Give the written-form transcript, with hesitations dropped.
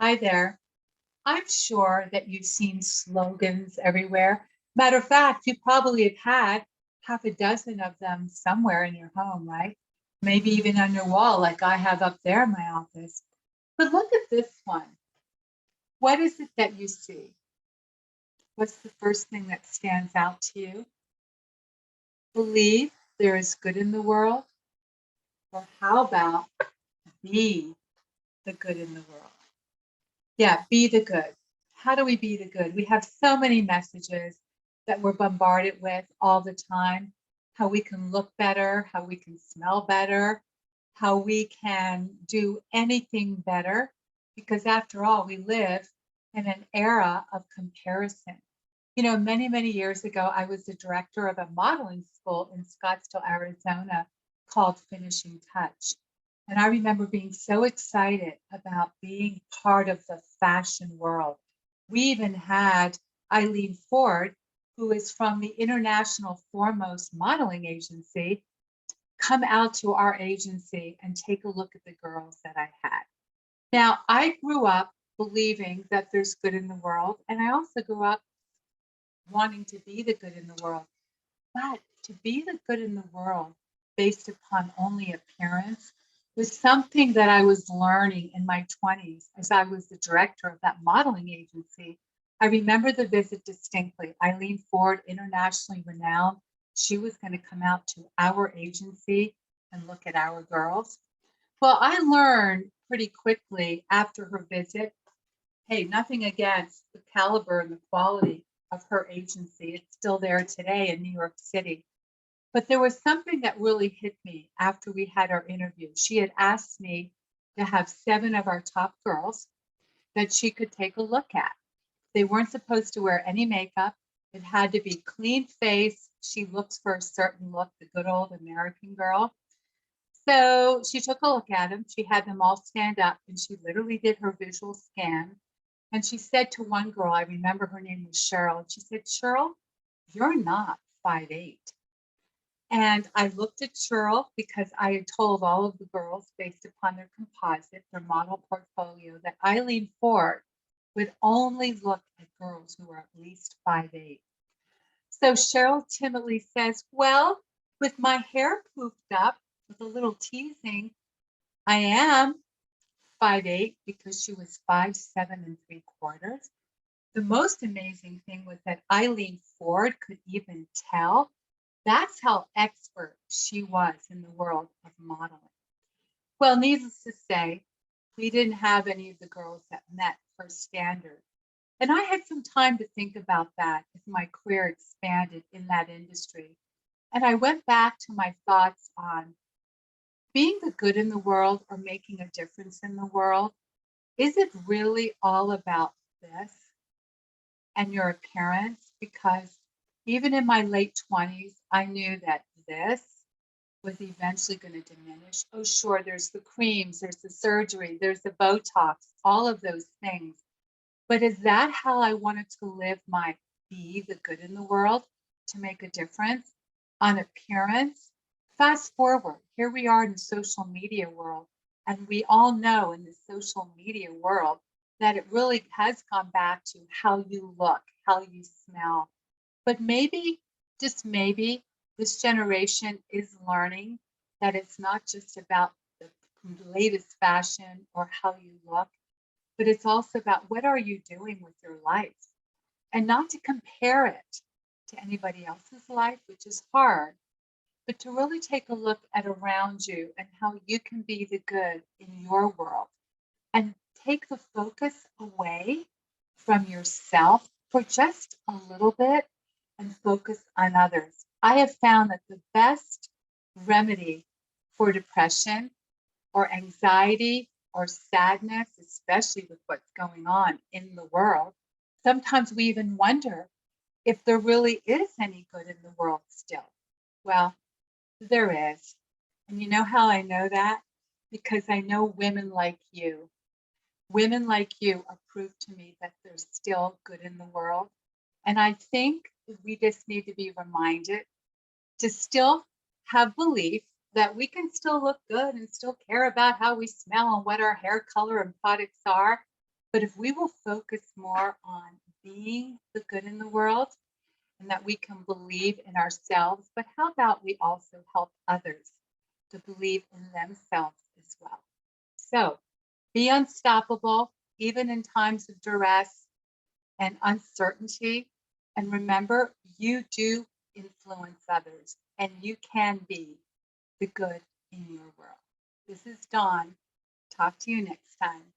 Hi there. I'm sure that you've seen slogans everywhere. Matter of fact, you probably have had half a dozen of them somewhere in your home, right? Maybe even on your wall, like I have up there in my office. But look at this one. What is it that you see? What's the first thing that stands out to you? Believe there is good in the world? Or how about be the good in the world? Yeah, be the good. How do we be the good? We have so many messages that we're bombarded with all the time. How we can look better, how we can smell better, how we can do anything better. Because after all, we live in an era of comparison. Many, many years ago, I was the director of a modeling school in Scottsdale, Arizona called Finishing Touch. And I remember being so excited about being part of the fashion world. We even had Eileen Ford, who is from the International Foremost Modeling Agency, come out to our agency and take a look at the girls that I had. Now, I grew up believing that there's good in the world, and I also grew up wanting to be the good in the world. But to be the good in the world based upon only appearance was something that I was learning in my 20s as I was the director of that modeling agency. I remember the visit distinctly. Eileen Ford, internationally renowned, she was going to come out to our agency and look at our girls. Well, I learned pretty quickly after her visit. Hey, nothing against the caliber and the quality of her agency. It's still there today in New York City. But there was something that really hit me after we had our interview. She had asked me to have 7 of our top girls that she could take a look at. They weren't supposed to wear any makeup. It had to be clean face. She looks for a certain look, the good old American girl. So she took a look at them. She had them all stand up and she literally did her visual scan. And she said to one girl, I remember her name was Cheryl, and she said, Cheryl, you're not 5'8". And I looked at Cheryl because I had told all of the girls, based upon their composite, their model portfolio, that Eileen Ford would only look at girls who were at least 5'8". So Cheryl timidly says, well, with my hair poofed up with a little teasing, I am 5'8", because she was 5'7 3/4". The most amazing thing was that Eileen Ford could even tell. That's how expert she was in the world of modeling. Well, needless to say, we didn't have any of the girls that met her standard. And I had some time to think about that as my career expanded in that industry. And I went back to my thoughts on being the good in the world or making a difference in the world. Is it really all about this and your appearance? Because even in my late 20s, I knew that this was eventually going to diminish. Oh, sure, there's the creams, there's the surgery, there's the Botox, all of those things. But is that how I wanted to live my be the good in the world, to make a difference on appearance? Fast forward, here we are in the social media world, and we all know in the social media world that it really has gone back to how you look, how you smell. But maybe, just maybe, this generation is learning that it's not just about the latest fashion or how you look, but it's also about what are you doing with your life, and not to compare it to anybody else's life, which is hard, but to really take a look at around you and how you can be the good in your world and take the focus away from yourself for just a little bit and focus on others. I have found that the best remedy for depression or anxiety or sadness, especially with what's going on in the world, sometimes we even wonder if there really is any good in the world still. Well, there is. And you know how I know that? Because I know women like you. Women like you are proof to me that there's still good in the world. And I think we just need to be reminded to still have belief that we can still look good and still care about how we smell and what our hair color and products are. But if we will focus more on being the good in the world and that we can believe in ourselves, but how about we also help others to believe in themselves as well? So be unstoppable, even in times of duress and uncertainty. And remember, you do influence others and you can be the good in your world. This is Dawn. Talk to you next time.